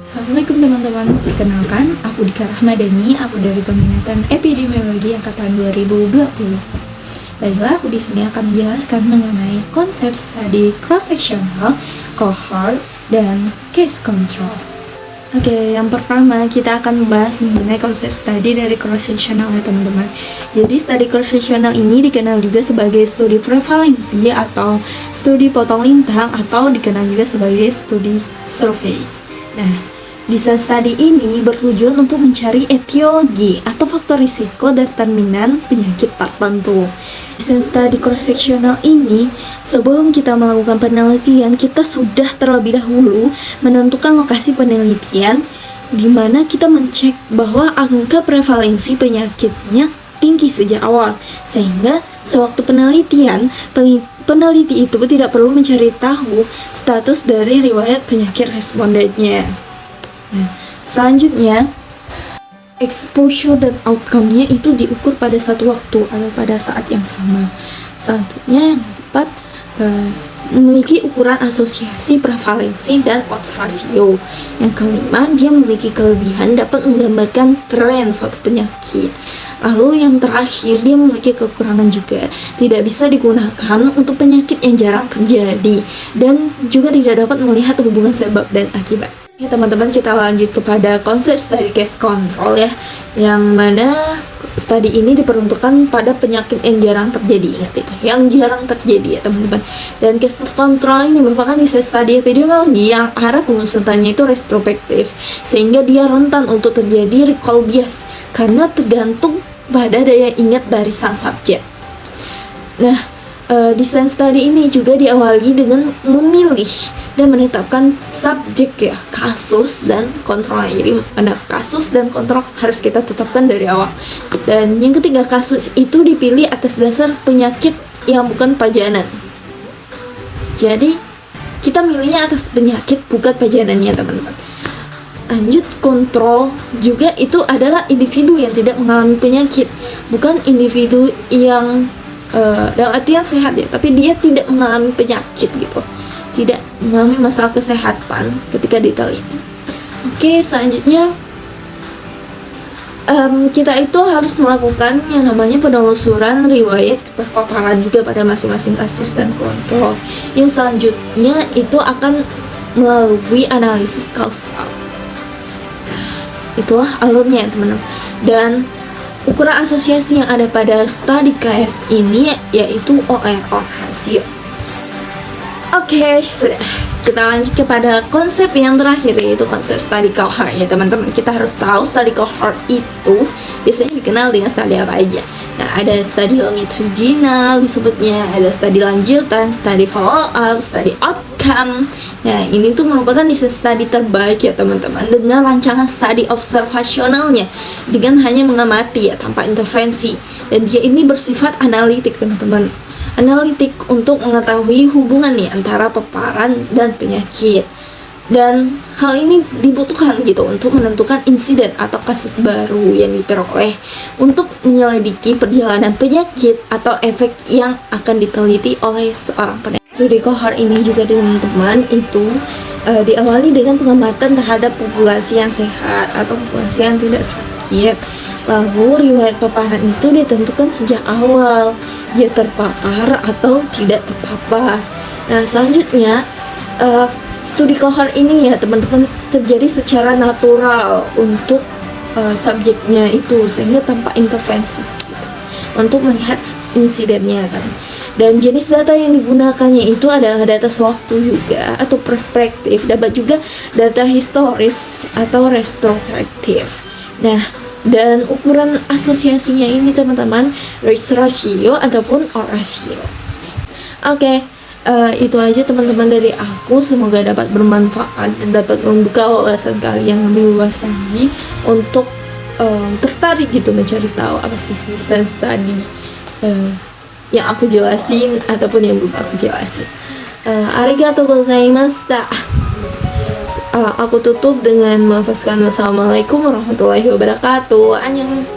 Assalamualaikum teman-teman, perkenalkan aku Dika Rahmadani, aku dari peminatan epidemiologi angkatan 2020. Baiklah, aku di sini akan menjelaskan mengenai konsep studi cross-sectional, cohort, dan case control. Oke, yang pertama kita akan membahas mengenai konsep studi dari cross-sectional ya teman-teman. Jadi studi cross-sectional ini dikenal juga sebagai studi prevalensi atau studi potong lintang atau dikenal juga sebagai studi survei. Nah, desain studi ini bertujuan untuk mencari etiologi atau faktor risiko determinan penyakit tertentu. Desain studi cross-sectional ini, sebelum kita melakukan penelitian, kita sudah terlebih dahulu menentukan lokasi penelitian di mana kita mencek bahwa angka prevalensi penyakitnya tinggi sejak awal, sehingga sewaktu penelitian, peneliti itu tidak perlu mencari tahu status dari riwayat penyakit respondennya. Nah, selanjutnya, exposure dan outcome-nya itu diukur pada satu waktu atau pada saat yang sama. Selanjutnya, yang keempat, memiliki ukuran asosiasi prevalensi dan odds ratio. Yang kelima, dia memiliki kelebihan dapat menggambarkan tren suatu penyakit. Lalu yang terakhir, dia memiliki kekurangan juga, tidak bisa digunakan untuk penyakit yang jarang terjadi dan juga tidak dapat melihat hubungan sebab dan akibat. Oke teman-teman, kita lanjut kepada konsep studi case control ya, yang mana studi ini diperuntukkan pada penyakit yang jarang terjadi. Ingat itu, yang jarang terjadi ya teman-teman. Dan case control ini merupakan desain studi epidemiologi yang arah pengusutannya itu retrospektif, sehingga dia rentan untuk terjadi recall bias karena tergantung pada daya ingat dari sang subjek. Nah, desain studi ini juga diawali dengan memilih dan menetapkan subjek ya, kasus dan kontrol. Jadi ada kasus dan kontrol harus kita tetapkan dari awal. Dan yang ketiga, kasus itu dipilih atas dasar penyakit yang bukan pajanan. Jadi kita milihnya atas penyakit bukan pajanannya teman-teman. Lanjut, kontrol juga itu adalah individu yang tidak mengalami penyakit, bukan individu yang dalam artian sehat ya, tapi dia tidak mengalami penyakit gitu, tidak mengalami masalah kesehatan ketika diteliti. Oke, selanjutnya kita itu harus melakukan yang namanya penelusuran riwayat terpaparan juga pada masing-masing kasus dan kontrol. Yang selanjutnya itu akan melalui analisis kausal. Itulah alurnya ya teman-teman. Dan ukuran asosiasi yang ada pada studi case ini yaitu OR ratio. Oke, sudah. Kita lanjut kepada konsep yang terakhir, yaitu konsep studi cohort ya teman-teman. Kita harus tahu studi cohort itu biasanya dikenal dengan studi apa aja. Nah, ada studi longitudinal disebutnya, ada studi lanjutan, studi follow up, studi outcome. Nah, ini tuh merupakan desain studi terbaik ya teman-teman, dengan rancangan studi observasionalnya dengan hanya mengamati ya tanpa intervensi. Dan dia ini bersifat analitik teman-teman. Analitik untuk mengetahui hubungan nih antara paparan dan penyakit. Dan hal ini dibutuhkan gitu untuk menentukan insiden atau kasus baru yang diperoleh untuk menyelidiki perjalanan penyakit atau efek yang akan diteliti oleh seorang peneliti. Studi cohort ini juga teman-teman itu diawali dengan pengamatan terhadap populasi yang sehat atau populasi yang tidak sakit. Lalu riwayat paparan itu ditentukan sejak awal, dia terpapar atau tidak terpapar. Nah, selanjutnya studi cohort ini ya teman-teman terjadi secara natural untuk subjeknya itu, sehingga tanpa intervensi gitu, untuk melihat insidennya kan. Dan jenis data yang digunakannya itu adalah data sewaktu juga atau perspektif, dapat juga data historis atau retrospektif. Nah, dan ukuran asosiasinya ini teman-teman odds ratio ataupun R ratio. Oke, itu aja teman-teman dari aku. Semoga dapat bermanfaat dan dapat membuka wawasan kalian lebih luas lagi untuk tertarik gitu mencari tahu apa sih desain studi yang aku jelasin ataupun yang belum aku jelasin. Arigatou gozaimashita. Aku tutup dengan melafazkan wassalamualaikum warahmatullahi wabarakatuh. Annyeong.